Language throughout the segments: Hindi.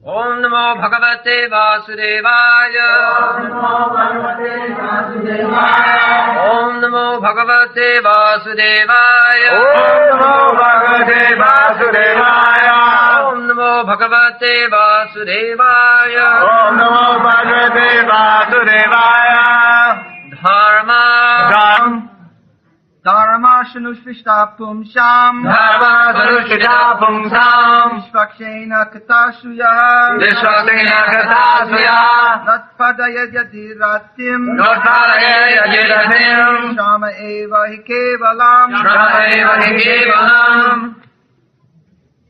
ओम नमो भगवते वासुदेवाय। ओम नमो भगवते वासुदेवाय। ओम नमो भगवते वासुदेवाय। ओम नमो भगवते वासुदेवाय। ओम नमो भगवते वासुदेवाय। धर्माशनुष्ठिता पुंसाम् धर्माशनुष्ठिता पुंसाम् विश्वक्षेण कथासुयः विश्वसेन कृतासुया तत्पदयजतिरतिम् नोत्थारयेयजिरतिम् श्रम एव हि केवलम् श्रमैव हि केवलम्।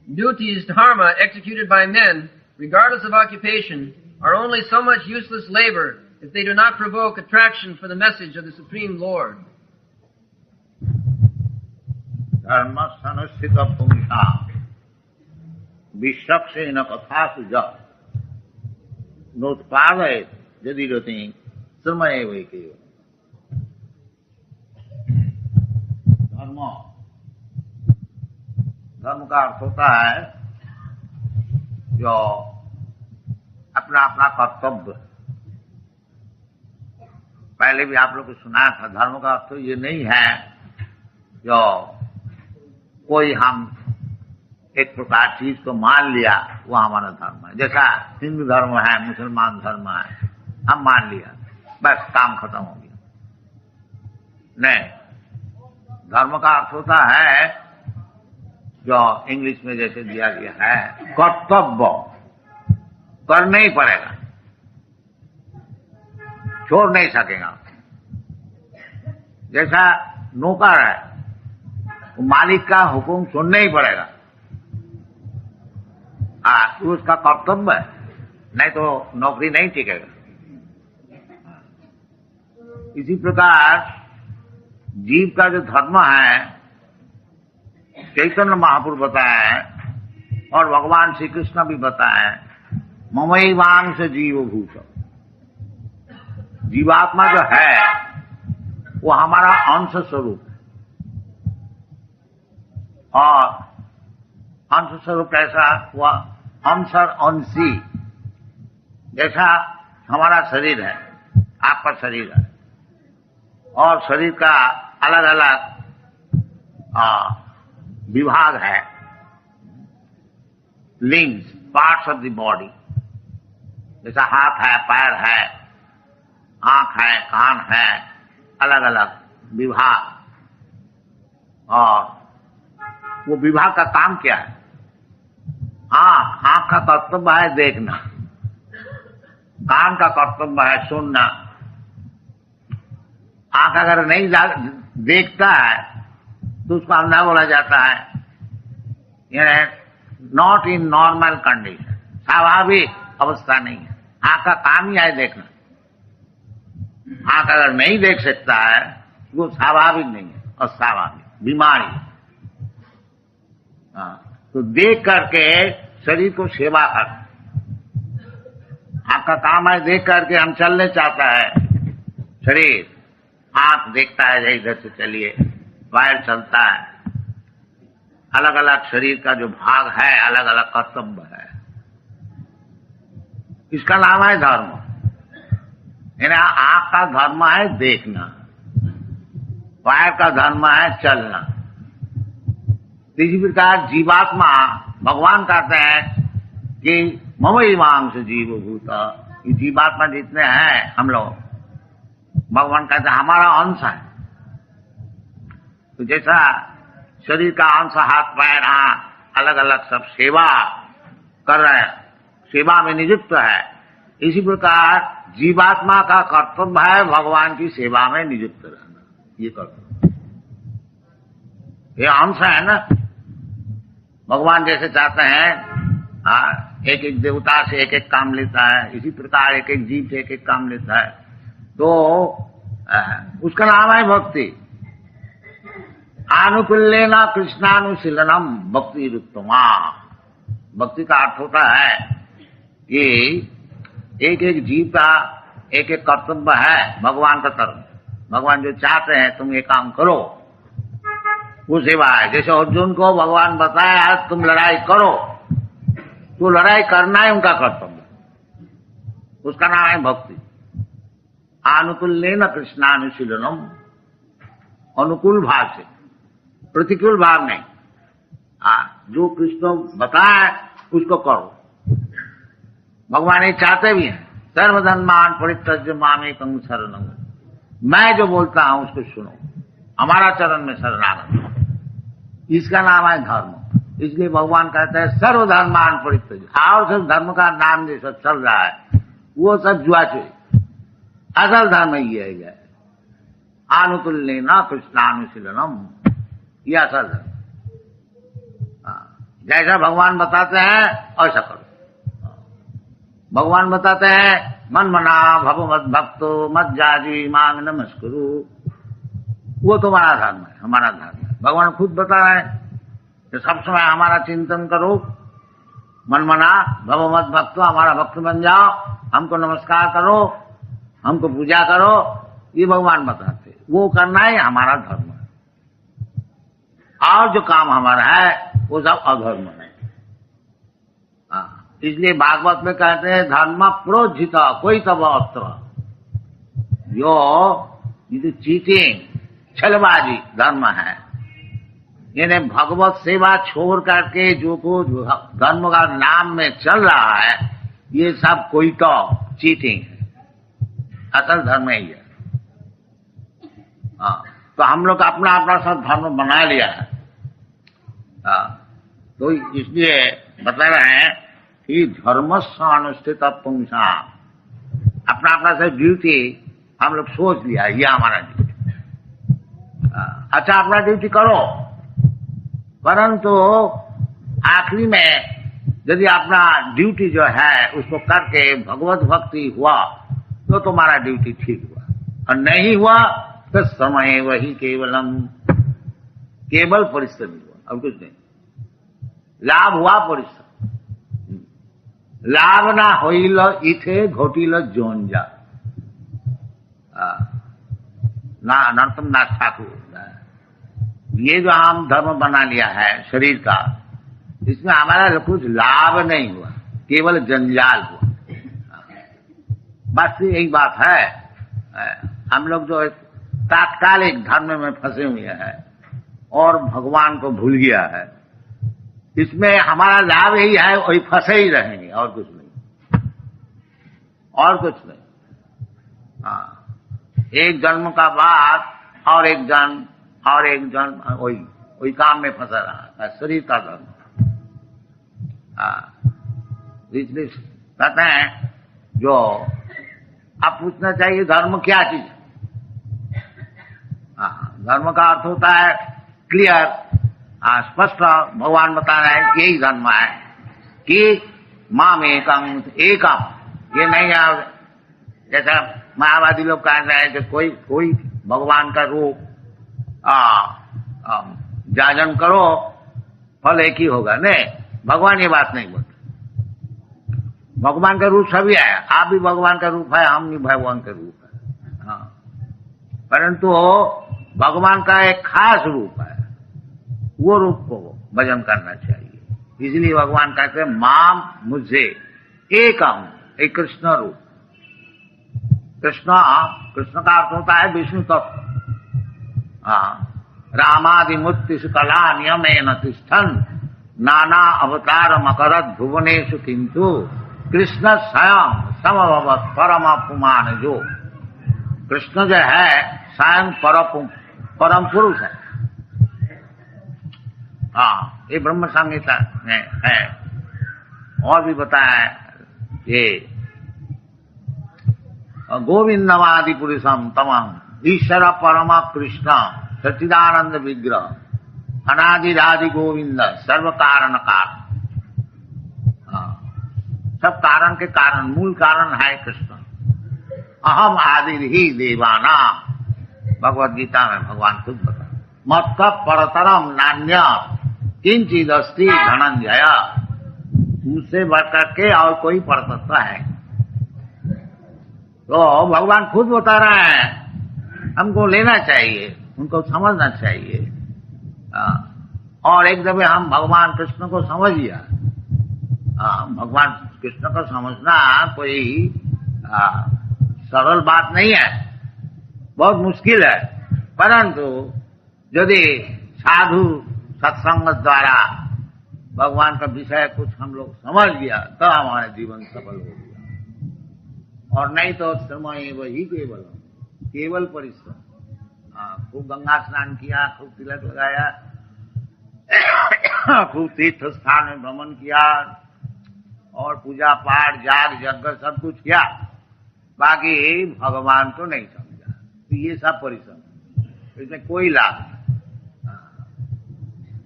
Duties, dharma, executed by men, regardless of occupation, are only so much useless labor if they do not provoke attraction for the message of the Supreme Lord. धर्मसनुष्ठित पुंसा विश्वक्षेण कथासु नोत्पादयेत् यदि रतिं श्रम एव हि केवलम्। धर्म का अर्थ होता है जो अपना अपना कर्तव्य। पहले भी आप लोग को सुनाया था, धर्म का अर्थ ये नहीं है जो कोई हम एक प्रकार चीज को मान लिया वो हमारा धर्म है। जैसा हिंदू धर्म है, मुसलमान धर्म है, हम मान लिया बस काम खत्म हो गया। नहीं, धर्म का अर्थ होता है जो इंग्लिश में जैसे दिया गया है कर्तव्य, करना ही पड़ेगा, छोड़ नहीं सकेगा। जैसा नौकर है, मालिक का हुक्म सुनना ही पड़ेगा, तो उसका कर्तव्य है, नहीं तो नौकरी नहीं टिकेगा। इसी प्रकार जीव का जो धर्म है चैतन्य महापुरुष बताया है और भगवान श्री कृष्ण भी बताया है, ममैवांश जीवभूत। जीवात्मा जो है वो हमारा अंश स्वरूप है। और अंश स्वरूप कैसा हुआ? अंश और अंशी। जैसा हमारा शरीर है, आपका शरीर है, और शरीर का अलग अलग विभाग है, लिंग्स, पार्ट्स ऑफ द बॉडी। जैसा हाथ है, पैर है, आंख है, कान है, अलग अलग विभाग। और वो विभाग का काम क्या है? आंख का कर्तव्य है देखना, कान का कर्तव्य है सुनना। आंख अगर नहीं देखता है तो उसको अंधा बोला जाता है, नॉट इन नॉर्मल कंडीशन, स्वाभाविक अवस्था नहीं है। आंख का काम ही है देखना। आंख अगर नहीं देख सकता है वो स्वाभाविक नहीं है, अस्वाभाविक बीमारी। तो देख करके शरीर को सेवा कर। आंख का काम है देख करके हम चलने चाहता है शरीर, आंख देखता है इधर से चलिए, पैर चलता है। अलग अलग शरीर का जो भाग है अलग अलग कर्तव्य है, इसका नाम है धर्म। आंख का धर्म है देखना, पैर का धर्म है चलना। इसी प्रकार जीवात्मा, भगवान कहते हैं कि ममैवांश जीवभूत, ये जीवात्मा जितने हैं हम लोग, भगवान कहते हैं हमारा अंश है। तो जैसा शरीर का अंश हाथ पैर आंख अलग अलग सब सेवा कर रहे हैं, सेवा में नियुक्त है, इसी प्रकार जीवात्मा का कर्तव्य है भगवान की सेवा में नियुक्त रहना। ये कर्तव्य, ये अंश है ना। भगवान जैसे चाहते हैं एक एक देवता से एक एक काम लेता है, इसी प्रकार एक एक जीव से एक एक काम लेता है, तो उसका नाम है भक्ति। आनुकूल्येन कृष्णानुशीलनम भक्ति रुत्तमा। भक्ति का अर्थ होता है कि एक एक जीव का एक एक कर्तव्य है भगवान का कर्म। भगवान जो चाहते हैं तुम ये काम करो, वो सेवा है। जैसे अर्जुन को भगवान बताया तुम लड़ाई करो, तो लड़ाई करना है उनका कर्तव्य, उसका नाम है भक्ति। आनुकूल्येन कृष्णानुशीलनम, अनुकूल भाव से, प्रतिकूल भाव नहीं। जो कृष्ण बताए उसको करो। भगवान ये चाहते भी हैं, सर्वधर्मान परित्यज्य मामेकं शरणं, मैं जो बोलता हूं उसको सुनो, हमारा चरण में शरणागत हो। इसका नाम है धर्म। इसलिए भगवान कहते हैं सर्वधर्मान परित्यज्य। और सब धर्म का नाम जो सब चल रहा है वो सब जुआ चोरी, असल धर्म ये है। आनुकूल्येन कृष्णानुशीलनम, यह असल धर्म। जैसा भगवान बताते हैं ऐसा करो। भगवान बताते हैं मन मना भव मद भक्तो मद जाजी मांग नमस्कुरु, वो तुम्हारा धर्म है, हमारा धर्म है। भगवान खुद बता रहे हैं कि सब समय हमारा चिंतन करो, मन मना भव मद भक्तो, हमारा भक्त बन जाओ, हमको नमस्कार करो, हमको पूजा करो, ये भगवान बताते। वो करना ही हमारा धर्म है। और जो काम हमारा है वो सब अधर्म है। इसलिए भागवत में कहते हैं धर्म प्रोज्झित कोई तब अस्त्र, जो चीटिंग छलबाजी धर्म है। यानी भगवत सेवा छोड़ करके जो कुछ धर्म का नाम में चल रहा है ये सब कोई तो चीटिंग है, असल धर्म ही है। तो हम लोग अपना अपना सब धर्म बना लिया है। तो इसलिए बता रहे हैं कि धर्मस्व अनुष्ठित पुंसा, अपना अपना से ड्यूटी हम लोग सोच लिया ये हमारा ड्यूटी। अच्छा अपना ड्यूटी करो, परंतु आखिरी में यदि अपना ड्यूटी जो है उसको करके भगवत भक्ति हुआ तो तुम्हारा ड्यूटी ठीक हुआ, और नहीं हुआ तो समय वही केवलम, केवल परिश्रम हुआ और कुछ नहीं। लाभ हुआ परिश्रम, लाभ ना होइल इथे घोटिल जोंजा, ना नरतम नाथ ठाकुर। ये जो हम धर्म बना लिया है शरीर का, इसमें हमारा कुछ लाभ नहीं हुआ, केवल जंजाल हुआ। बस यही बात है। हम लोग जो तात्कालिक धर्म में फंसे हुए हैं और भगवान को भूल गया है, इसमें हमारा लाभ यही है, वही फंसे ही रहेंगे और कुछ नहीं, और कुछ नहीं। एक जन्म का बाद और एक जन्म और एक जन्म वही काम में फंसा रहा है, शरीर का धर्म। इसलिए कहते हैं जो अब पूछना चाहिए धर्म क्या चीज है। धर्म का अर्थ होता है क्लियर, स्पष्ट। भगवान बता रहे हैं यही धर्म है कि माम एकम एकम, ये नहीं है जैसा मायावादी लोग कह रहे हैं कि कोई भगवान का रूप जाजन करो फल एक ही होगा। नहीं, भगवान ये बात नहीं बोलते। भगवान का रूप सभी है, आप भी भगवान का रूप है, हम भी भगवान का रूप है। परंतु भगवान का एक खास रूप है, वो रूप को भजन करना चाहिए। इसलिए भगवान कहते हैं माम, मुझे एकम, एक कृष्ण रूप। कृष्ण का अर्थ होता है विष्णु तत्व। रामादि मूर्ति कला नियमेन तिष्ठन् नाना अवतार मकरद भुवनेषु किंतु कृष्ण स्वयं समभवत् परम पुमान। जो कृष्ण जो है स्वयं परम पुरुष है। ये ब्रह्म संहिता में है। और भी बताया ये गोविंदवादि पुरुषम तमम ईश्वर परम कृष्ण सच्चिदानंद विग्रह अनादिरादि गोविंद सर्व कारण कारण। सब कारण के कारण, मूल कारण है कृष्ण। अहम आदि ही देवाना, भगवद गीता में भगवान खुद बता। मत्त परतरम नान्य किंचिद अस्ति धनंजय, मुझसे बढ़कर के और कोई परतत्व है। तो भगवान खुद बता रहे हैं, हमको लेना चाहिए, उनको समझना चाहिए। और एक जब हम भगवान कृष्ण को समझ लिया भगवान कृष्ण को समझना कोई सरल बात नहीं है, बहुत मुश्किल है। परंतु यदि साधु सत्संग द्वारा भगवान का विषय कुछ हम लोग समझ लिया तो हमारे जीवन सफल हो गया, और नहीं तो समय वही केवल परिश्रम। खूब गंगा स्नान किया, खूब तिलक लगाया, खूब तीर्थ स्थान में भ्रमण किया और पूजा पाठ जाग यज्ञ सब कुछ किया, बाकी भगवान को नहीं समझा, तो ये सब परिश्रम, इसमें कोई लाभ नहीं।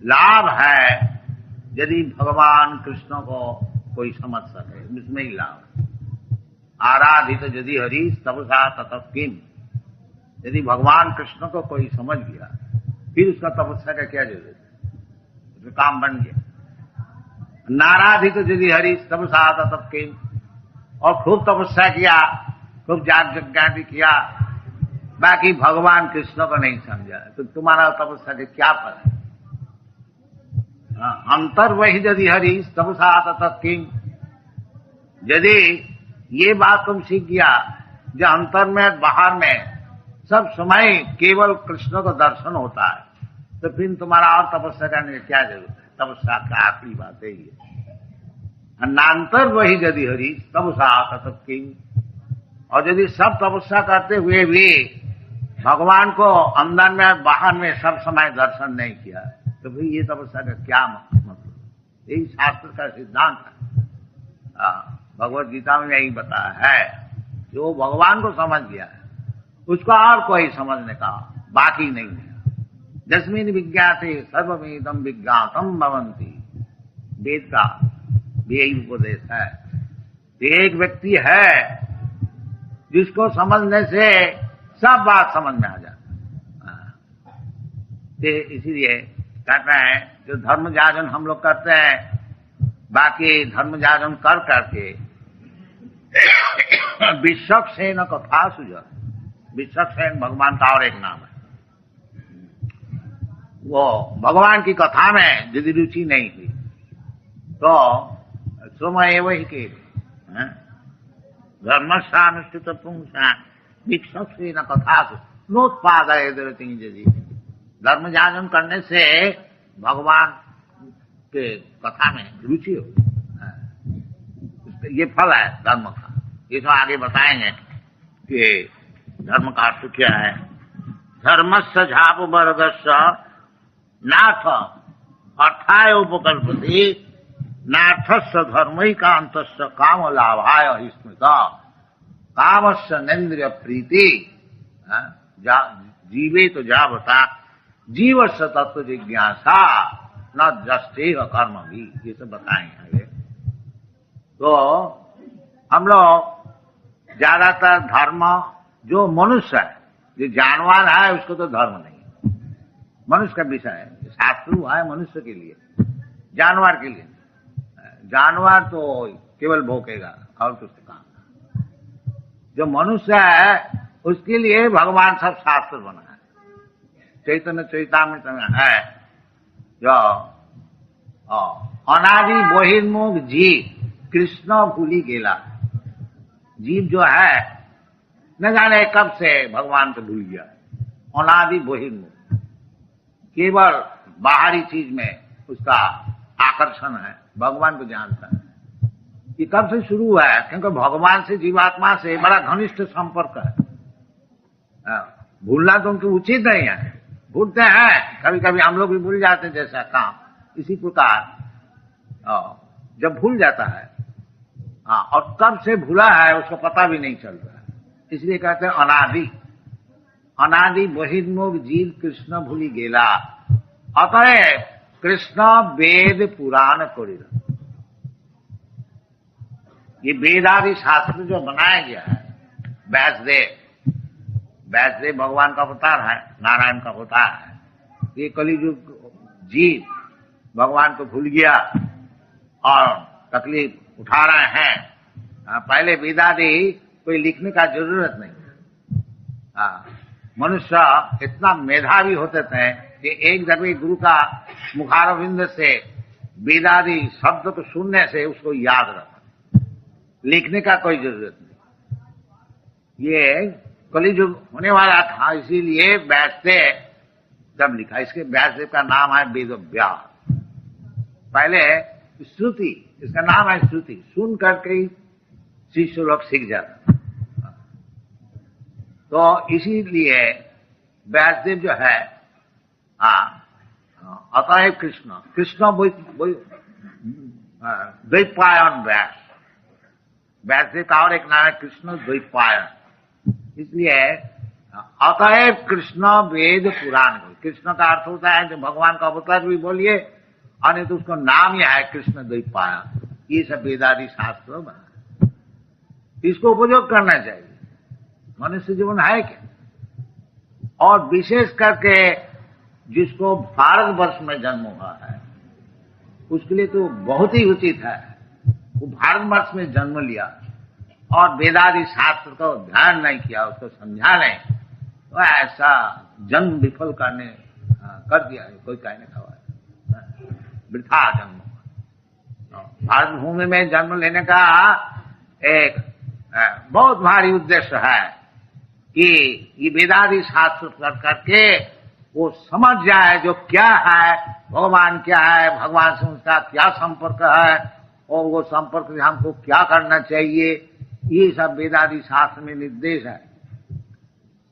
लाभ है यदि भगवान कृष्ण को कोई समझ सके, इसमें ही लाभ है। आराधित यदि हरि तपसा ततः किम, यदि भगवान कृष्ण को कोई समझ गया फिर उसका तपस्या का क्या जरूरत है, उसका काम बन गया। नाराधित यदि हरि तपसा ततः किम, और खूब तपस्या किया, खूब जाग यज्ञ किया, बाकी भगवान कृष्ण को नहीं समझा, तो तुम्हारा तपस्या के क्या फल है। अंतर वही यदि हरि तपसा ततः किम, यदि ये बात तुम सीख गया जो अंतर में बाहर में सब समय केवल कृष्ण को दर्शन होता है, तो फिर तुम्हारा और तपस्या करने की क्या जरूरत है। तपस्या का आखिरी बात है ये, अन्नांतर वही यदि हरि तपसा ततः किम। और यदि सब तपस्या करते हुए भी भगवान को अंदर में बाहर में सब समय दर्शन नहीं किया, तो फिर ये तपस्या का क्या मतलब। यही शास्त्र का सिद्धांत है। भगवत गीता में यही बताया है, जो भगवान को समझ गया है उसका और कोई समझने का बाकी नहीं है। जस्मिन विज्ञाते सर्वमेदम विज्ञातम भवन्ति, वेद का भी यही उपदेश है। एक व्यक्ति है जिसको समझने से सब बात समझ में आ जाता है। इसीलिए कहते हैं जो धर्म जागरण हम लोग करते हैं, बाकी धर्म जागरण कर करके विश्वक्सेन कथा सुझा, विश्वक्सेन भगवान का और एक नाम है। वो भगवान की कथा में यदि रुचि नहीं हुई तो समय वही के धर्मस्थानुष्ठित पुंसा विश्वक्सेन कथा नोत्पादय यदि धर्म जागरण करने से भगवान के कथा में रुचि हो, ये फल है धर्म का। ये तो आगे बताएंगे कि धर्म का अर्थ क्या है। धर्मस्य झाप वर्गस्य नाथ अर्थाय उपकल्पति, नाथस्य धर्मैकान्तस्य काम लाभाय स्मृता, कामस्य नेन्द्रिय प्रीति जीवे तो जावता जीवस्य तत्व जिज्ञासा न जस्ते कर्म भी, ये सब बताएंगे। तो हम लोग ज्यादातर धर्म जो मनुष्य है, जो जानवर है उसको तो धर्म नहीं, मनुष्य का विषय है। शास्त्र हुआ है मनुष्य के लिए, जानवर के लिए। जानवर तो केवल भोगेगा और कुछ काम। जो मनुष्य है उसके लिए भगवान सब शास्त्र बना है। चैतन्य चैतामृत में है जो अनादि बहिर्मुख जीव कृष्ण भूली गेला। जीव जो है न जाने कब से भगवान को भूल गया, अनादि बहिर्मुख, केवल बाहरी चीज में उसका आकर्षण है, भगवान को जानता है। ये कब से शुरू हुआ है, क्योंकि भगवान से जीवात्मा से बड़ा घनिष्ठ संपर्क है। भूलना तो उनकी उचित नहीं है, भूलते हैं कभी कभी, हम लोग भी भूल जाते हैं जैसा काम। इसी प्रकार जब भूल जाता है और कब से भूला है उसको पता भी नहीं चलता है, इसलिए कहते हैं अनादि। अनादि बहिर्मुख जीव कृष्ण भूली गेला, अतः कृष्ण वेद पुराण करिला। ये वेदादि शास्त्र जो बनाया गया है, व्यासदेव भगवान का अवतार है, नारायण का अवतार है। ये कलियुग जीव भगवान को भूल गया और तकलीफ उठा रहे हैं। पहले वेदादि कोई लिखने का जरूरत नहीं। मनुष्य इतना मेधावी होते थे कि एक दफे गुरु का मुखारविंद से वेदादि शब्द को सुनने से उसको याद रखा, लिखने का कोई जरूरत नहीं। ये कलियुग होने वाला था, इसीलिए व्यासदेव जब लिखा, इसके व्यासदेव का नाम है वेद व्यास। पहले श्रुति, इसका नाम है श्रुति, सुन करके ही शिष्य लोग सीख जाता। तो इसीलिए व्यासदेव जो है अतएव कृष्ण द्वैपायन व्यास, व्यासदेव का और एक नाम है कृष्ण द्वैपायन। इसलिए अतएव कृष्ण वेद पुराण, कृष्ण का अर्थ होता है जो भगवान का अवतार भी बोलिए, और तो उसका नाम ही है कृष्ण द्वैपायन। ये सब वेदादि शास्त्र बना, इसको उपयोग करना चाहिए। मनुष्य जीवन है क्या, और विशेष करके जिसको भारतवर्ष में जन्म हुआ है उसके लिए तो बहुत ही उचित है। वो भारतवर्ष में जन्म लिया और वेदादि शास्त्र को ध्यान नहीं किया, उसको समझा नहीं, तो ऐसा जन्म विफल करने कर दिया है, कोई कहने का वृथा जन्म। भारत भूमि में जन्म लेने का एक बहुत भारी उद्देश्य है कि ये वेदादि शास्त्र कर करके वो समझ जाए जो क्या है, भगवान क्या है, भगवान से उसका क्या संपर्क है, और वो संपर्क से हमको क्या करना चाहिए, ये सब वेदादि शास्त्र में निर्देश है,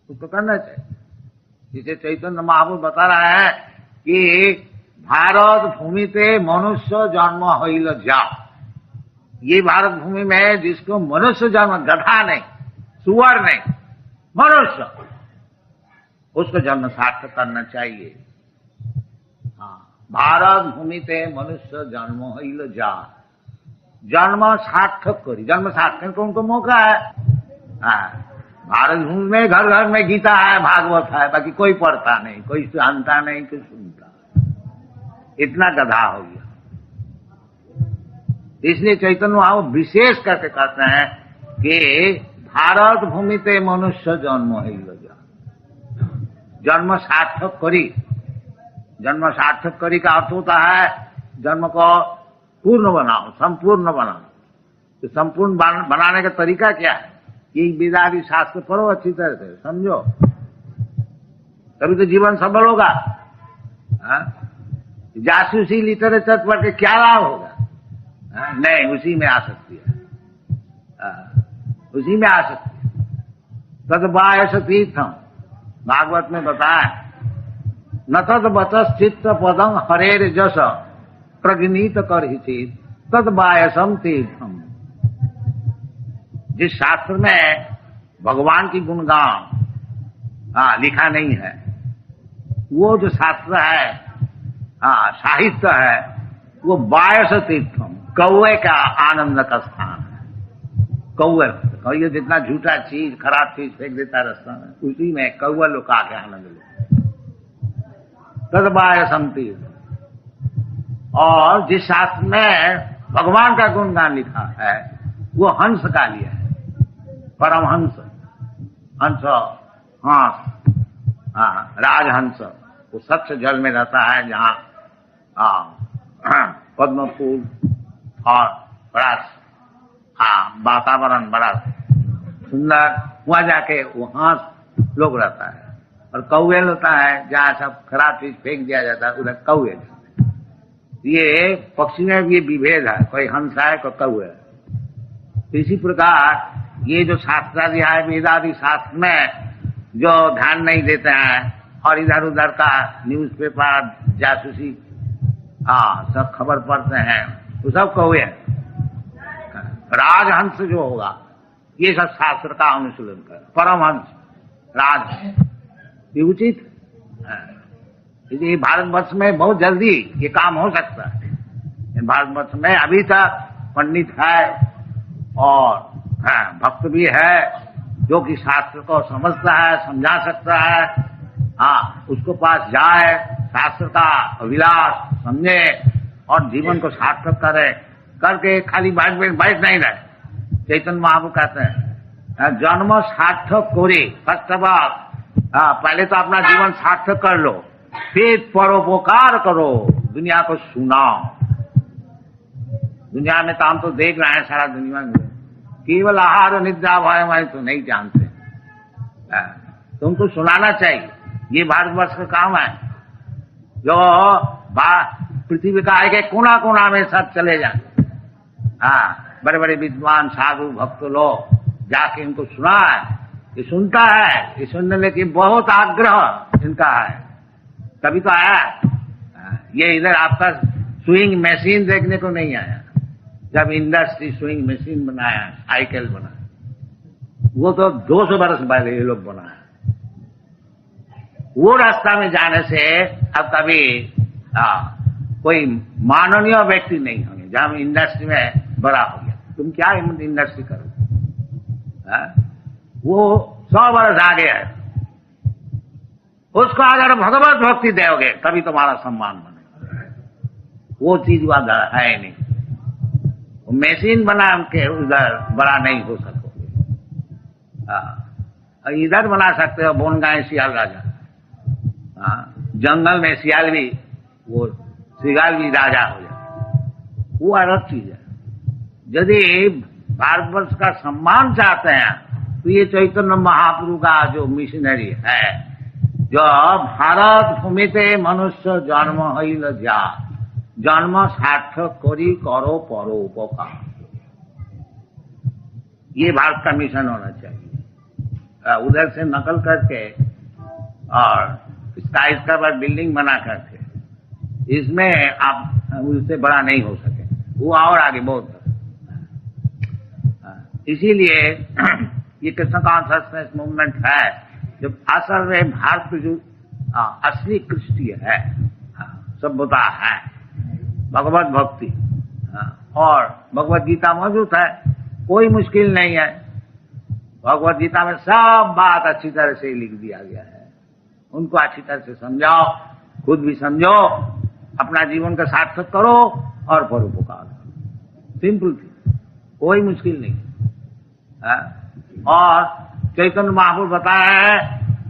उसको करना चाहिए। जिसे चैतन्य महाप्रभु बता रहा है कि भारत भूमि पे मनुष्य जन्म होइल जा। ये भारत भूमि में जिसको मनुष्य जन्म, गधा नहीं, सुअर नहीं, मनुष्य, उसको जन्म सार्थक करना चाहिए। हाँ, भारत भूमि पे मनुष्य जन्म होइल जा, जन्म सार्थक करी, जन्म सार्थक को उनको मौका है। हाँ, भारत भूमि में घर घर में गीता है, भागवत है, बाकी कोई पढ़ता नहीं, कोई जानता नहीं, कोई सुनता, इतना गधा हो गया। इसलिए चैतन्य महाप्रभु विशेष करके कहते हैं कि भारत भूमि पे मनुष्य जन्म होइल जा, जन्म सार्थक करी। जन्म सार्थक करी का अर्थ होता है जन्म को पूर्ण बनाओ, संपूर्ण बनाओ। तो संपूर्ण बनाने का तरीका क्या है? ये वेदादि शास्त्र पढ़ो अच्छी तरह से, समझो, तभी तो जीवन सफल होगा। जासूसी लिटरेचर पढ़ के क्या लाभ होगा? नहीं, उसी में आ सकती है, उसी में आ सकती है। तद बायस तीर्थम, भागवत में बताया, न तद बचस चित्त पदं हरेर जस प्रगनीत कर हिचित तद बायसम तीर्थम। जिस शास्त्र में भगवान की गुणगान लिखा नहीं है, वो जो शास्त्र है, साहित्य है, वो बायस तीर्थम, कौवे का आनंद का स्थान है। कौवे जितना झूठा चीज, खराब चीज फेंक देता रास्ता में, उसी में कौवा लोग आके आनंद लेते। तद बायसम तीर्थ। और जिस शास्त्र में भगवान का गुणगान लिखा है वो हंस का लिया है, परमहंस, हंस, राजहंस, वो स्वच्छ जल में रहता है, जहाँ पद्म फूल और बड़ा वातावरण बड़ा सुंदर, वहां जाके वो हंस लोग रहता है। और कौवे होता है जहाँ सब खराब चीज फेंक दिया जाता है, उधर कौवे। ये पक्षी में भी विभेद है, कोई हंस है कोई कौवे है। इसी प्रकार ये जो शास्त्रादि है, वेदादि शास्त्र में जो ध्यान नहीं देते हैं और इधर उधर का न्यूज़पेपर, जासूसी सब खबर पढ़ते हैं, वो सब कौवे हैं। राजहंस जो होगा ये सब शास्त्र का अनुशीलन कर, परमहंस, राजहंस, ये उचित है। इसलिए भारतवर्ष में बहुत जल्दी ये काम हो सकता है। भारतवर्ष में अभी तक पंडित है और भक्त भी है, जो कि शास्त्र को समझता है, समझा सकता है। उसको पास जाए, शास्त्र का अभिलाष समझे और जीवन को सार्थक करे, करके खाली बैठ नहीं रहे। चैतन्य महाप्रभु कहते हैं जन्म सार्थक करे, फर्स्ट ऑफ ऑल पहले तो अपना जीवन सार्थक कर लो, फिर परोपकार करो, दुनिया को सुनाओ। दुनिया में तो हम तो देख रहे हैं सारा दुनिया में केवल आहार और निद्रा भय तो नहीं जानते। तुमको सुनाना चाहिए, ये भारतवर्ष का काम है। जो पृथ्वी का एक एक कोना कोना में सब चले जाए, हाँ, बड़े बड़े विद्वान साधु भक्त लोग जाके इनको सुना है, ये सुनता है, ये सुनने की बहुत आग्रह इनका है, तभी तो आया। ये इधर आपका स्विंग मशीन देखने को नहीं आया। जब इंडस्ट्री स्विंग मशीन बनाया, साइकिल बनाया, वो तो 200 बरस पहले ये लोग बनाया। वो रास्ता में जाने से अब कभी कोई माननीय व्यक्ति नहीं होंगे। जब इंडस्ट्री में बड़ा हो गया, तुम क्या इंडस्ट्री करो, वो 100 बरस आगे है। उसको अगर भगवत भक्ति दोगे तभी तुम्हारा सम्मान बनेगा। वो चीज वहां है नहीं। वो मशीन बना के उधर बड़ा नहीं हो सकोगे। इधर बना सकते हो बोनगांव सियाल राजा, जंगल में सियाल भी, वो सियाल भी राजा हो जाए, वो अलग चीज है। यदि भारतवर्ष का सम्मान चाहते हैं तो ये चैतन्य महाप्रभु का जो मिशनरी है, जो भारत भूमिते मनुष्य जन्म हईल जा, जन्म सार्थक करी करो परोपकार, ये भारत का मिशन होना चाहिए। उधर से नकल करके और इसका पर बिल्डिंग बना करके इसमें आप उससे बड़ा नहीं हो सके, वो और आगे बहुत। इसीलिए ये कृष्ण कॉन्शसनेस मूवमेंट है, जब असल में भारत जो असली कृष्टीय है, सभ्यता है, भगवत भक्ति, और भगवत गीता मौजूद है, कोई मुश्किल नहीं है। भगवत गीता में सब बात अच्छी तरह से लिख दिया गया है। उनको अच्छी तरह से समझाओ, खुद भी समझो, अपना जीवन का सार्थक करो और परोपकार करो। सिंपल थी, कोई मुश्किल नहीं। और चैतन्य महाप्रभु बताया है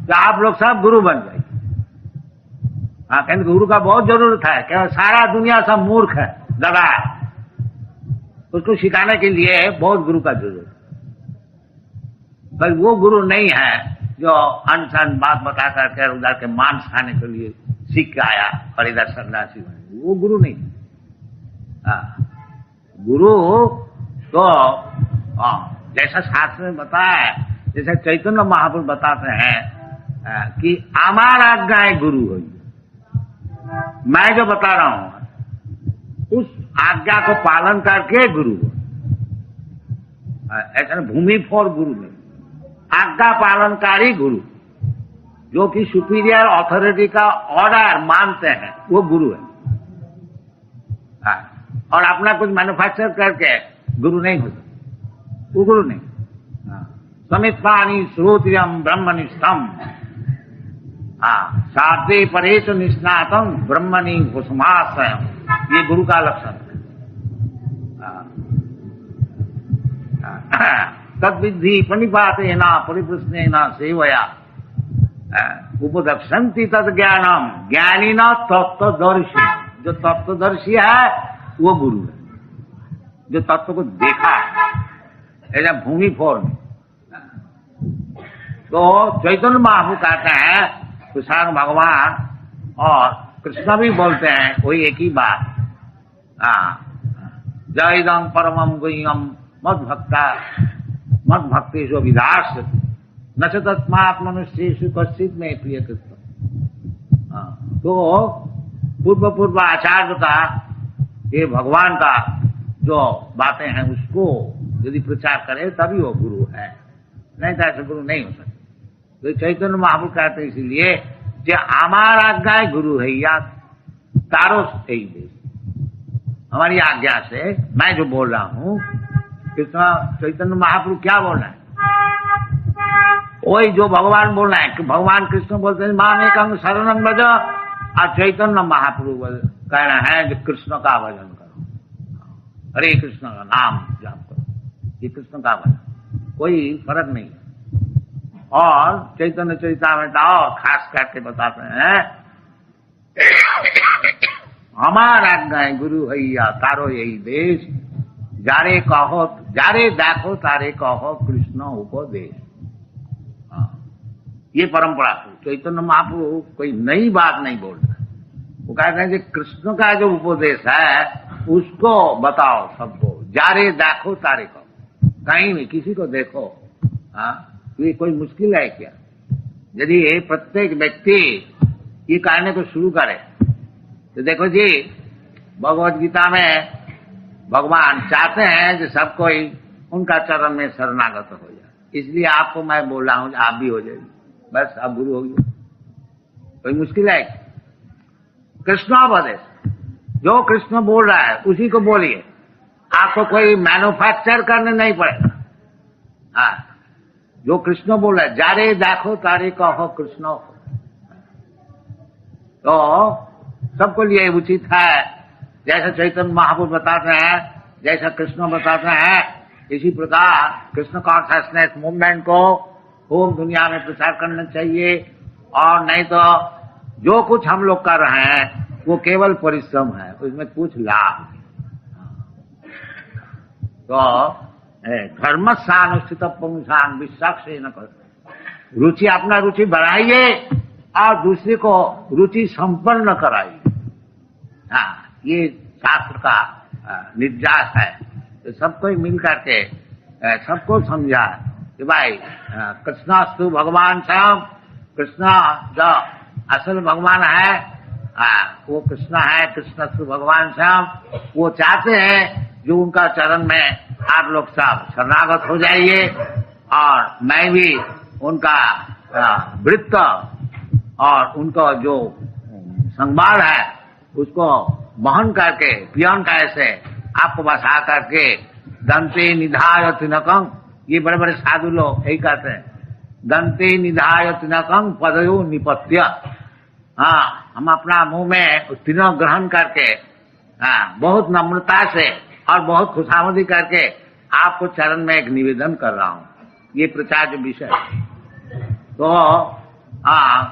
कि आप लोग सब गुरु बन जाइए। कहते गुरु का बहुत जरूरत है, क्या सारा दुनिया सब मूर्ख है, गधा है, उसको सिखाने के लिए बहुत गुरु का जरूरत है। पर वो गुरु नहीं है जो अनसन बात बता करके उधर के मांस खाने के लिए सीख के आया और इधर सन्यासी बने, वो गुरु नहीं। गुरु तो जैसा शास्त्र में बताया है, जैसे चैतन्य महाप्रभु बताते हैं कि हमारा आज्ञा गुरु हो। मैं जो बता रहा हूं उस आज्ञा को पालन करके गुरु हो। ऐसा भूमि फोर गुरु नहीं, आज्ञा पालनकारी गुरु, जो कि सुपीरियर अथॉरिटी का ऑर्डर मानते हैं, वो गुरु है। और अपना कुछ मैन्युफैक्चर करके गुरु नहीं हो सकता, वो गुरु नहीं। समित्वानि श्रोत्रियम ब्रह्मनिष्ठम, शाब्दे परेश निष्णातम ब्रह्मणि घोषमाश्रयम, ये गुरु का लक्षण है। तद्विद्धि प्रणिपातेन परिप्रश्नेन सेवया उपदक्षन्ति तद ज्ञानम, ज्ञानी न तत्वदर्शी। जो तत्वदर्शी है वो गुरु है, जो तत्व को देखा है, ऐसा भूमि फोर में। तो चैतन्य महाप्रभु कहते हैं, कृष्ण भगवान और कृष्ण भी बोलते हैं कोई एक ही बात, जयदं परमं गुह्यं मद भक्तेषु विदास न च तस्मात् मनुष्येषु कश्चित् मे प्रिय कृष्ण। तो पूर्व आचार्य का, ये भगवान का जो बातें हैं उसको यदि प्रचार करे तभी वो गुरु है, नहीं तो ऐसे गुरु नहीं हो सकते। तो चैतन्य महाप्रभु कहते हैं इसीलिए जो हमारा आज्ञा गुरु है, या तारो सही देश, हमारी आज्ञा से मैं जो बोल रहा हूँ, कृष्ण चैतन्य महाप्रभु क्या बोल रहे हैं, वही जो भगवान बोल रहे हैं। कि भगवान कृष्ण बोलते हैं माम एकं शरणं भज, और चैतन्य महाप्रभु कह रहे हैं कि कृष्ण का भजन करो, हरे कृष्ण का नाम जाप करो, ये कृष्ण का भजन, कोई फर्क नहीं है। और चैतन्य चरितामृत और खास करके बताते हैं हमारा आज्ञा गुरु हैया तारो यही देश, जारे देखो तारे कहो कृष्ण उपदेश। ये परंपरा चैतन्य महाप्रभु कोई नई बात नहीं बोल रहे। वो कहते हैं कि कृष्ण का जो उपदेश है उसको बताओ सबको, जारे देखो तारे कहो, कहीं भी किसी को देखो। ये कोई मुश्किल है क्या? यदि प्रत्येक व्यक्ति ये कहने को शुरू करे तो देखो जी, भगवत गीता में भगवान चाहते हैं कि सब कोई उनका चरण में शरणागत हो जाए। इसलिए आपको मैं बोल रहा हूं, आप भी हो जाइए, बस आप गुरु हो गए। कोई मुश्किल है? कृष्णोपदेश, जो कृष्ण बोल रहा है उसी को बोलिए, आपको कोई मैन्युफैक्चर करने नहीं पड़ेगा। हाँ, जो कृष्ण बोल रहा है, जारे देखो तारे कहो कृष्ण, तो सबको लिए उचित है। जैसा चैतन्य महाप्रभु बताते हैं, जैसा कृष्ण बताते हैं, इसी प्रकार कृष्ण कॉन्शियसनेस मूवमेंट को खूब दुनिया में प्रचार करना चाहिए। और नहीं तो जो कुछ हम लोग कर रहे हैं वो केवल परिश्रम है, उसमें कुछ लाभ नहीं। तो धर्मस्यानुष्ठित पुंसान विश्वास से न करो, रुचि अपना रुचि बढ़ाइए और दूसरे को रुचि संपन्न कराइए। हाँ, ये शास्त्र का निर्देश है। तो सबको मिल करके सबको समझा कि भाई कृष्णास्तु भगवान श्याम, कृष्ण जो असल भगवान है वो कृष्ण है, कृष्णास्तु भगवान श्याम। वो चाहते हैं जो उनका चरण में आप लोग सब शरणागत हो जाइए, और मैं भी उनका वृत्त और उनका जो संवाद है उसको वहन करके पियन का ऐसे आपको बसा करके दंते निधाय तिनकं, ये बड़े बड़े साधु लोग यही कहते हैं, दंते निधाय तिनकं पदयो निपत्य। हाँ, हम अपना मुंह में तिनक ग्रहण करके बहुत नम्रता से और बहुत खुशामदी करके आपको चरण में एक निवेदन कर रहा हूँ। ये प्रचार जो विषय है, तो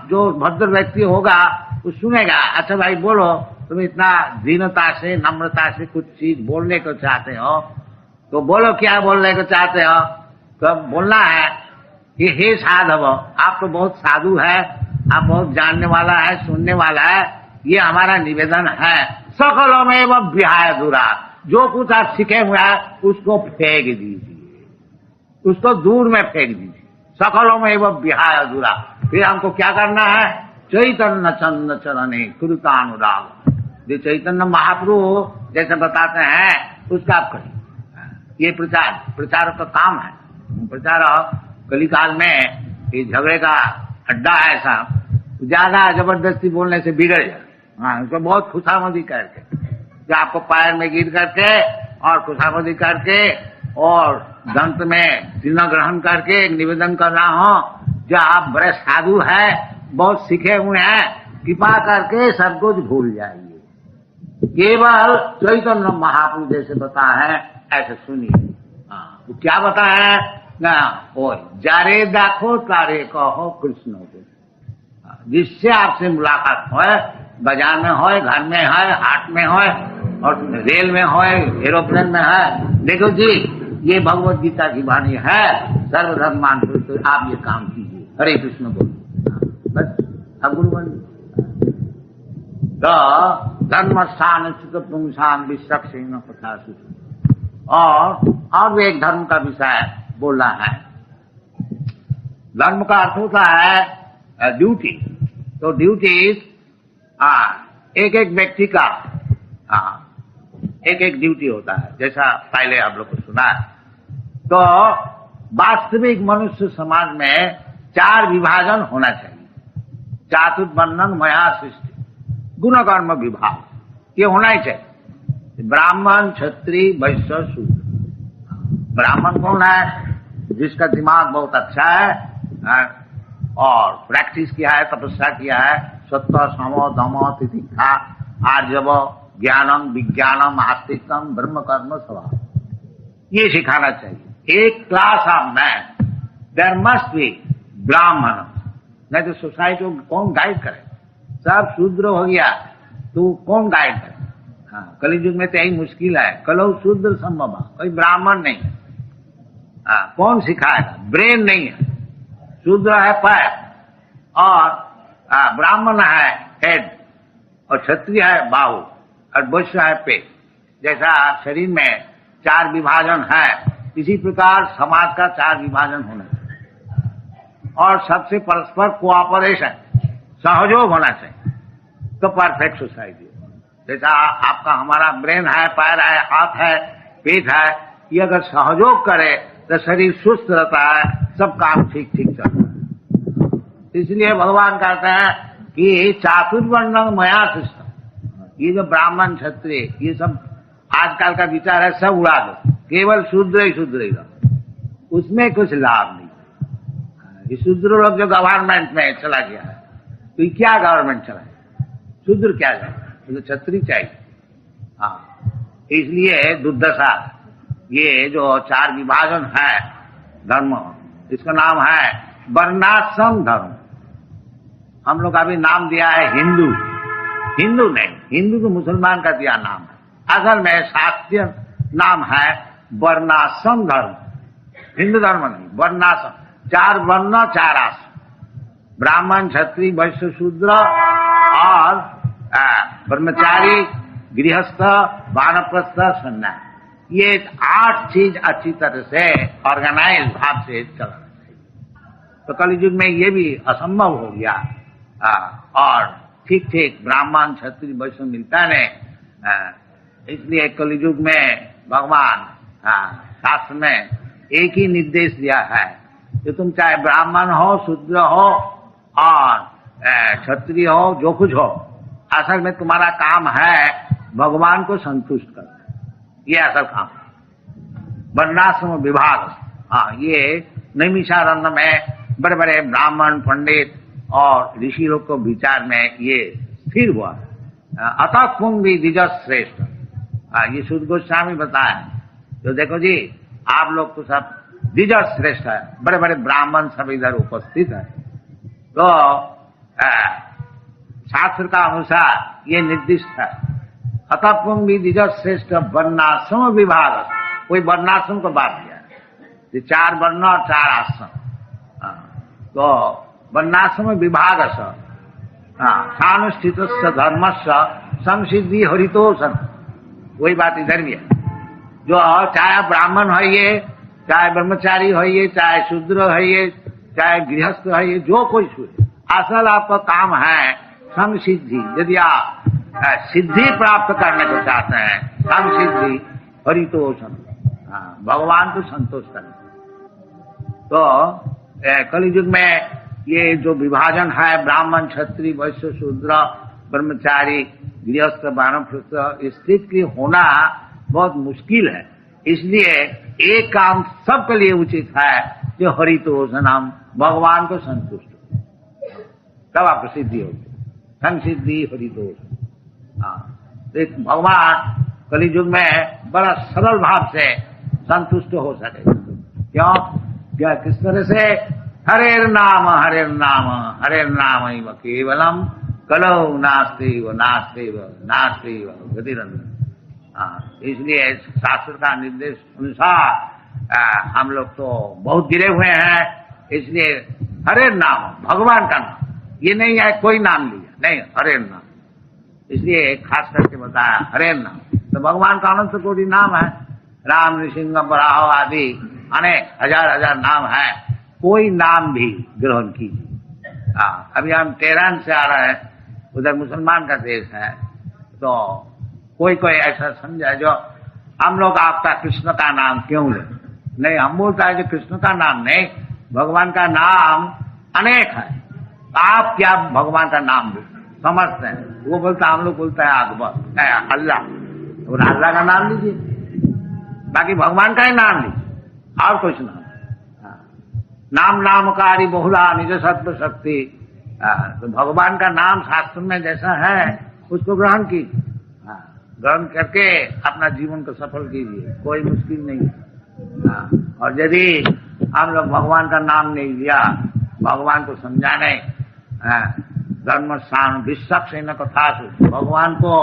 जो भद्र व्यक्ति होगा वो सुनेगा, अच्छा भाई बोलो, तुम इतना दीनता से नम्रता से कुछ चीज बोलने को चाहते हो तो बोलो, क्या बोलने को चाहते हो? तो बोलना है कि हे साधव, आप तो बहुत साधु है, आप बहुत जानने वाला है, सुनने वाला है, ये हमारा निवेदन है। सकलों में वह विहाय दूरा, जो कुछ आप सीखे हुए हैं उसको फेंक दीजिए, उसको दूर में फेंक दीजिए। सकलों में वह विहाय दूरा, फिर हमको क्या करना है? चैतन्य चंद्र चरणे कृतानुराग, जो चैतन्य महाप्रभु जैसे बताते हैं उसका आप करिए। ये प्रचार का काम है। प्रचार कलिकाल में ये झगड़े का अड्डा है, ऐसा ज्यादा जबरदस्ती बोलने से बिगड़ जाए। हाँ, उसको बहुत खुशामदी करके, जो आपको पैर में गिर करके और खुशामदी करके और दंत में तिनक ग्रहण करके एक निवेदन कर रहा हूँ, जो आप बड़े साधु हैं, बहुत सीखे हुए हैं, कृपा करके सब कुछ भूल जाइए, केवल चैतन्य महाप्रभु जैसे बता है ऐसे सुनिए। हाँ, वो क्या बता है ना, ओ जारे देखो तारे कहो कृष्ण को, जिससे आपसे मुलाकात हो, बाजार में हो, घर में है, हाट में हो, और रेल में हो, एरोप्लेन में है, देखो जी ये भगवत गीता की वाणी है, सर्वधर्मान तो आप ये काम कीजिए, हरे कृष्ण बोलिए, बस अब गुरु बन। धर्म स्थान पुंसान विश्वक्षेण कथा। और एक धर्म का विषय बोलना है। धर्म का अर्थ होता है ड्यूटी। तो ड्यूटीज एक एक व्यक्ति का एक एक ड्यूटी होता है, जैसा पहले आप लोग को सुना है। तो वास्तविक मनुष्य समाज में 4 विभाजन होना चाहिए। चातुर्वर्णन मया सृष्टि, गुण कर्म विभाग, ये होना ही चाहिए। ब्राह्मण, क्षत्रिय, वैश्य, शूद्र। ब्राह्मण कौन है? जिसका दिमाग बहुत अच्छा है और प्रैक्टिस किया है, तपस्या किया है, सत्य, सम, दम, तितिक्षा, आर्जव, ज्ञानम, विज्ञानम, आस्तिकम, ब्रह्म कर्म स्वभाव, ये सिखाना चाहिए। एक class of man there must be Brahmin, नहीं तो सोसाइटी को कौन गाइड करे? सब शूद्र हो गया तो कौन गाइड करे? कलियुग में तो यही मुश्किल है। कलो शूद्र संभव, कोई ब्राह्मण नहीं है। कौन सिखाएगा? ब्रेन नहीं है, शूद्र है पैर, और ब्राह्मण है हेड, और क्षत्रिय है बाहु, और वैश्य है पेट। जैसा शरीर में 4 विभाजन है, इसी प्रकार समाज का 4 विभाजन होना चाहिए, और सबसे परस्पर कोऑपरेशन, सहयोग होना चाहिए, तो परफेक्ट सोसाइटी। जैसा आपका हमारा ब्रेन है, पैर है, हाथ है, पेट है, ये अगर सहयोग करे तो शरीर सुस्त रहता है, सब काम ठीक ठीक चलता है। इसलिए भगवान कहते हैं कि चातुर्वर्ण मया सिस्टम, ये जो ब्राह्मण क्षत्रिय ये सब आजकल का विचार है, सब उड़ा दो, केवल शूद्र ही रहो, उसमें कुछ लाभ नहीं। ये शूद्र लोग जो गवर्नमेंट में चला गया है, तो ये क्या गवर्नमेंट चला है? शूद्र क्या जाए, तो क्षत्रिय चाहिए। इसलिए दुर्दशा, ये जो 4 विभाजन है धर्म, इसका नाम है वर्णाश्रम धर्म। हम लोग अभी नाम दिया है हिंदू। हिंदू नहीं, हिंदू तो मुसलमान का दिया नाम है, असल में शास्त्रीय नाम है वर्णाश्रम धर्म। हिंदू धर्म नहीं, वर्णाश्रम, 4 वर्ण 4 आश्रम, ब्राह्मण क्षत्रिय वैश्य शूद्र और ब्रह्मचारी गृहस्थ वानप्रस्थ सन्यासी। ये 8 चीज अच्छी तरह से ऑर्गेनाइज भाव से चलना चाहिए। तो कलयुग में ये भी असंभव हो गया, और ठीक ठीक ब्राह्मण क्षत्रिय वैश्य मिलता नहीं। इसलिए कलयुग में भगवान शास्त्र में एक ही निर्देश दिया है कि तुम चाहे ब्राह्मण हो, शूद्र हो और क्षत्रिय हो, जो कुछ हो, असल में तुम्हारा काम है भगवान को संतुष्ट करना, ये असल काम है। वर्णाश्रम विभाग, ये नैमिषारण्य में बड़े बड़े ब्राह्मण पंडित और ऋषि लोग को विचार में ये स्थिर हुआ। अतः पुंग भी द्विज श्रेष्ठ, ये शुद्ध गोस्वामी बताया। तो देखो जी, आप लोग तो सब द्विज श्रेष्ठ है, बड़े बड़े ब्राह्मण सब इधर उपस्थित है। तो शास्त्र का अनुसार ये निर्दिष्ट है, अतः पुंग भी द्विज श्रेष्ठ वर्णाश्रम विभाग। कोई वर्णाश्रम को बात किया, 4 वर्ण और 4 आश्रम। तो वर्णाश्रम विभाग सानुष्ठित धर्म संसिद्धि हरितोषण, वही बात इधर भी है। जो चाहे ब्राह्मण है ये, चाहे ब्रह्मचारी है ये, चाहे शूद्र है ये, चाहे गृहस्थ है ये, जो कोई छूटे, असल आपका काम है संसिद्धि। यदि आप सिद्धि प्राप्त करने को चाहते हैं, संसिद्धि हरितोषण, भगवान को संतोष करना। तो कलियुग में ये जो विभाजन है ब्राह्मण क्षत्रिय वैश्य शूद्र ब्रह्मचारी गृहस्थ वानप्रस्थ, स्थिति की होना बहुत मुश्किल है। इसलिए एक काम सबके लिए उचित है, जो हरितोषण, हम भगवान को संतुष्ट, तब आपको सिद्धि होगी, संसिद्धि हरितोषण। भगवान कलियुग में बड़ा सरल भाव से संतुष्ट हो सके। क्यों? क्या किस तरह से? हरेर नाम हरेर नाम हरेर नाम केवलम कलौ नास्ति नास्ति गतिरन्य। इसलिए शास्त्र का निर्देश अनुसार हम लोग तो बहुत गिरे हुए हैं। इसलिए हरेर नाम, भगवान का नाम, ये नहीं है कोई नाम लिया, नहीं, हरेर नाम। इसलिए खास करके बताया हरेर नाम। तो भगवान का अनंत कोटि नाम है, राम नृसिंह बराह आदि अनेक हजार नाम है, कोई नाम भी ग्रहण कीजिए। अभी हम तेहरान से आ रहे हैं, उधर मुसलमान का देश है, तो कोई ऐसा समझा जो हम लोग आपका कृष्ण का नाम क्यों ले? नहीं, हम बोलता है कि कृष्ण का नाम नहीं, भगवान का नाम अनेक है, आप क्या भगवान का नाम समझते हैं? वो बोलता, हम लोग बोलते हैं अकबर, अल्लाह, और अल्लाह का नाम लीजिए, बाकी भगवान का ही नाम लीजिए, और कुछ नाम। नाम नामकारी बहुला निज सत्व शक्ति। तो भगवान का नाम शास्त्र में जैसा है उसको ग्रहण कीजिए, ग्रहण करके अपना जीवन को सफल कीजिए, कोई मुश्किल नहीं। और यदि हम लोग भगवान का नाम नहीं लिया, भगवान को समझाने धर्म स्थान विश्व से न कथा, भगवान को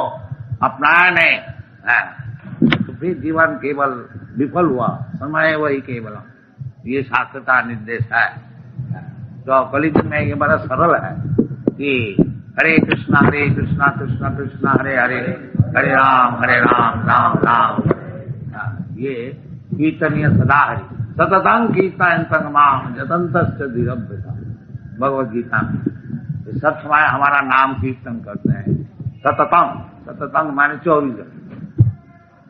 अपनाया नहीं, है, तो फिर जीवन केवल विफल हुआ। समय वही केवल, ये शास्त्र का निर्देश है। तो कलियुग में ये बड़ा सरल है कि हरे कृष्णा कृष्णा कृष्णा हरे हरे, हरे राम राम राम। ये कीर्तनीय सदा हरि सततं कीर्तयन्तं मां यतन्तश्च धीरभृता। भगवद गीता में ये सब समय हमारा नाम कीर्तन करते हैं। सततं माने 24 घंटे।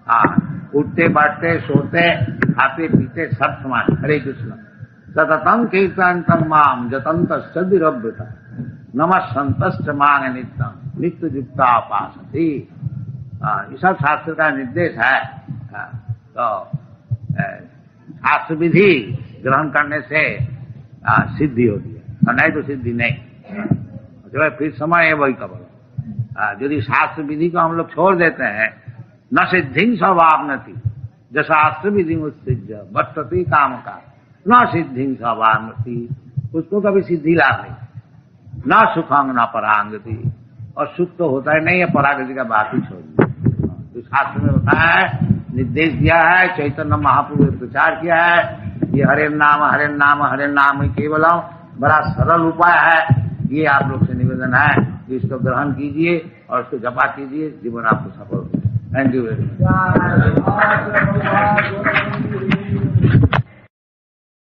हाँ, उठते बैठते सोते खाते पीते सब समय हरे कृष्ण। सततं कीर्तयन्तं मां यतन्तश्च धीरभृता नमः संतश्च मांग नित्यं नित्य युक्ता उपासते। ये सब शास्त्र का निर्देश है। तो शास्त्र विधि ग्रहण करने से सिद्धि होती है, और नहीं तो सिद्धि नहीं। चलो फिर समय है वही कबल। यदि शास्त्र विधि को हम लोग छोड़ देते हैं, न सिद्धि स्वभावनति जैसा शास्त्र विधि उत्सिज्य वर्तते काम का न सिद्धि स्वभावनति, उसको कभी सिद्धि लाभ नहीं, न सुखांग न परांगति, और सुख तो होता है नहीं है, परागति का बात ही छोड़। तो शास्त्र में बताया है, निर्देश दिया है, चैतन्य महाप्रभु ने प्रचार किया है, ये हरे नाम ही केवलम, बड़ा सरल उपाय है। ये आप लोग से निवेदन है कि इसको ग्रहण कीजिए और इसको जपा कीजिए, जीवन आपको सफल हो। Thank you very much.